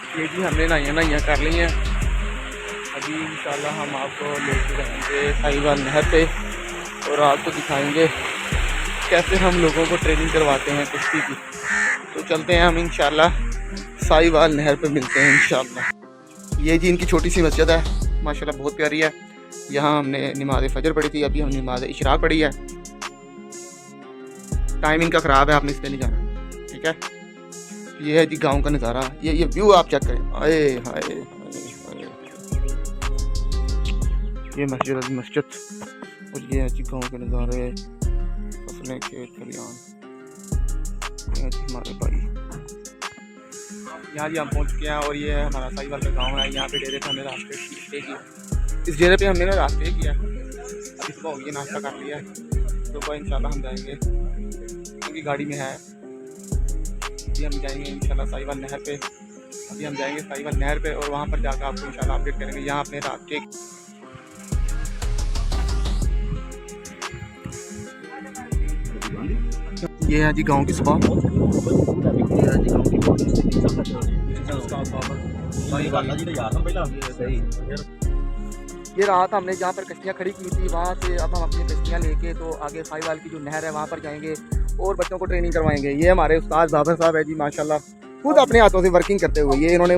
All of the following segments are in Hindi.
ये जी हमने नहाइयाँ कर ली हैं। अभी इंशाल्लाह हम आपको लेके जाएंगे साहिवाल नहर पे और आपको दिखाएंगे कैसे हम लोगों को ट्रेनिंग करवाते हैं कुश्ती की। तो चलते हैं हम इंशाल्लाह साहिवाल नहर पे मिलते हैं इंशाल्लाह। ये जी इनकी छोटी सी मस्जिद है, माशाल्लाह बहुत प्यारी है। यहाँ हमने नमाज फजर पढ़ी थी, अभी हम नमाज इशराक पढ़ी है। टाइम इनका ख़राब है, आपने इस पर नहीं जाना, ठीक है। ये है जी गांव का नज़ारा, ये व्यू आप चेक करें। आए हाय, ये मस्जिद और ये है जी गांव के नज़ारे, फसलें, खेत खलियान। ये जी हमारे भाई, यहाँ जी हम पहुँच चुके हैं और ये है हमारा साहिवाल का गांव है। यहाँ पे डेरे पे हमने रास्ते स्टे किया, इस डेरे पे हमने ना रास्ते किया। अभी सुबह हो गई, नाश्ता कर लिया, सुबह इंशाल्लाह हम जाएंगे, क्योंकि गाड़ी में है। अभी हम जाएंगे इंशाल्लाह साहिवाल नहर पे। अभी हम जाएंगे साहिवाल नहर पे और वहाँ पर जाकर आपको इंशाल्लाह अपडेट करेंगे। यहाँ अपने रात के ये है जी गांव की सुबह, ये है जी गांव की। ये रात हमने जहाँ पर कश्तियाँ खड़ी की थी, वहाँ से अब हम अपनी कश्तियाँ लेके तो आगे साहिवाल की जो नहर है वहाँ पर जाएंगे और बच्चों को ट्रेनिंग करवाएंगे। ये हमारे उस्ताद बाबर साहब है जी, माशाल्लाह खुद अपने हाथों से वर्किंग करते हुए ये इन्होंने।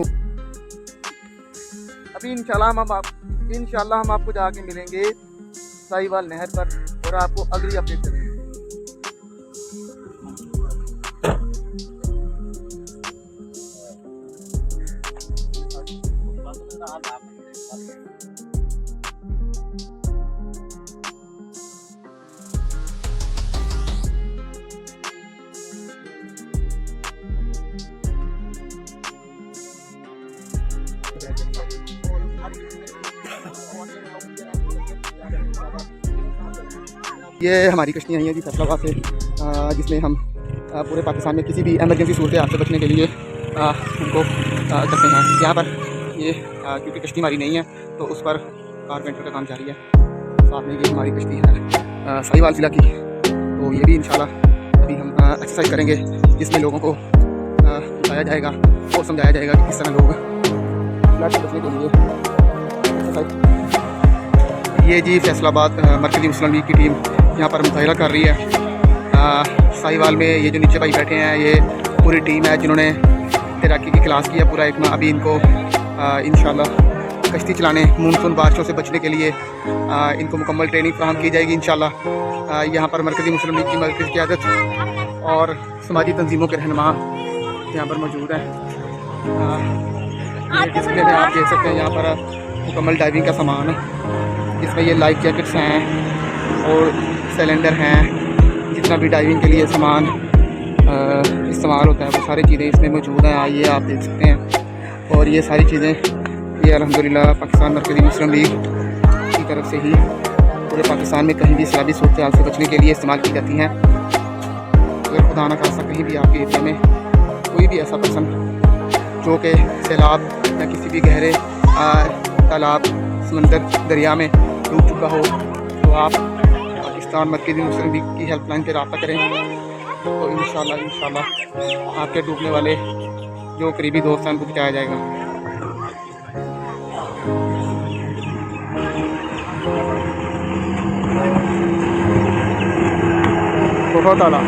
अभी इंशाल्लाह हम आपको जाके मिलेंगे साहिवाल नहर पर और आपको अगली अपडेट करेंगे। ये हमारी कश्तियाँ हैं जी फैसलाबाद से, जिसमें हम पूरे पाकिस्तान में किसी भी एमरजेंसी सूरत हाल से बचने के लिए उनको करते हैं। यहाँ पर ये क्योंकि कश्ती हमारी नहीं है तो उस पर कारपेंटर का काम जारी है। साथ में ये हमारी कश्ती है साहिवाल ज़िला की, तो ये भी इंशाल्लाह अभी हम एक्सरसाइज करेंगे, जिसमें लोगों को बताया जाएगा और समझाया जाएगा कि किस तरह लोग फ्लड से बचने के लिए। ये जी फैसलाबाद मरकज़ी मुस्लिम लीग की टीम यहाँ पर मुताहिरा कर रही है। साहिवाल में ये जो नीचे भाई बैठे हैं ये पूरी टीम है जिन्होंने तैराकी की क्लास किया पूरा एक माह। अभी इनको इंशाल्लाह कश्ती चलाने मानसून बारिशों से बचने के लिए इनको मुकम्मल ट्रेनिंग फराहम की जाएगी इंशाल्लाह। यहाँ पर मरकज़ी मुस्लिम लीग की मरकज़ी क़यादत और समाजी तंजीमों के रहनुमा यहाँ पर मौजूद हैं। डिस्प्ले में आप देख सकते हैं यहाँ पर मुकम्मल डाइविंग का सामान, जिसमें ये लाइफ जैकेट्स हैं और सिलेंडर हैं, जितना भी डाइविंग के लिए सामान इस्तेमाल होता है वो सारी चीज़ें इसमें मौजूद हैं। आइए आप देख सकते हैं। और ये सारी चीज़ें ये अल्हम्दुलिल्लाह पाकिस्तान मरकज़ी मुस्लिम लीग की तरफ से ही पूरे पाकिस्तान में कहीं भी सैलाबी सूरत हाल से बचने के लिए इस्तेमाल की जाती हैं। अगर खुदा न खास्ता कहीं भी आपके एरिया में कोई भी ऐसा पर्सन जो कि सैलाब या किसी भी गहरे तालाब, समंदर, दरिया में डूब चुका हो, तो आप पाकिस्तान मरकज़ी मुस्लिम लीग की हेल्पलाइन पर रब्ता करें। तो इंशाल्लाह आपके डूबने वाले जो करीबी दोस्त हैं उनको बचाया जाएगा। बहुत आला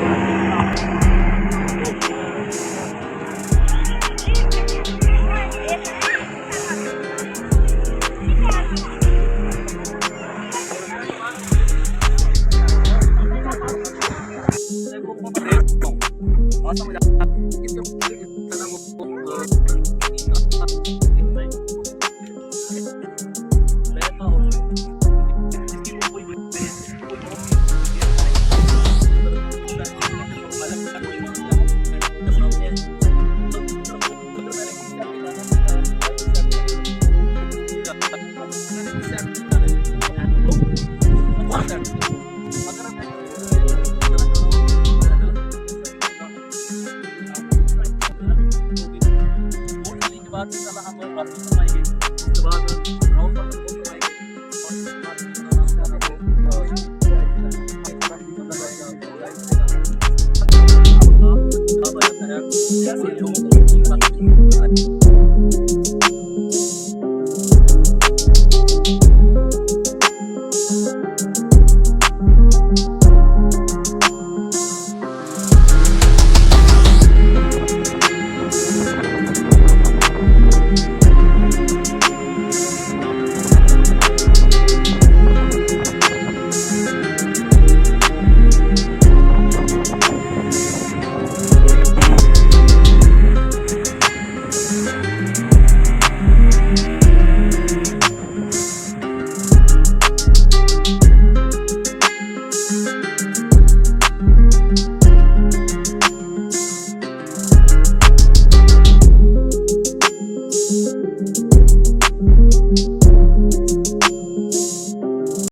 Gracias.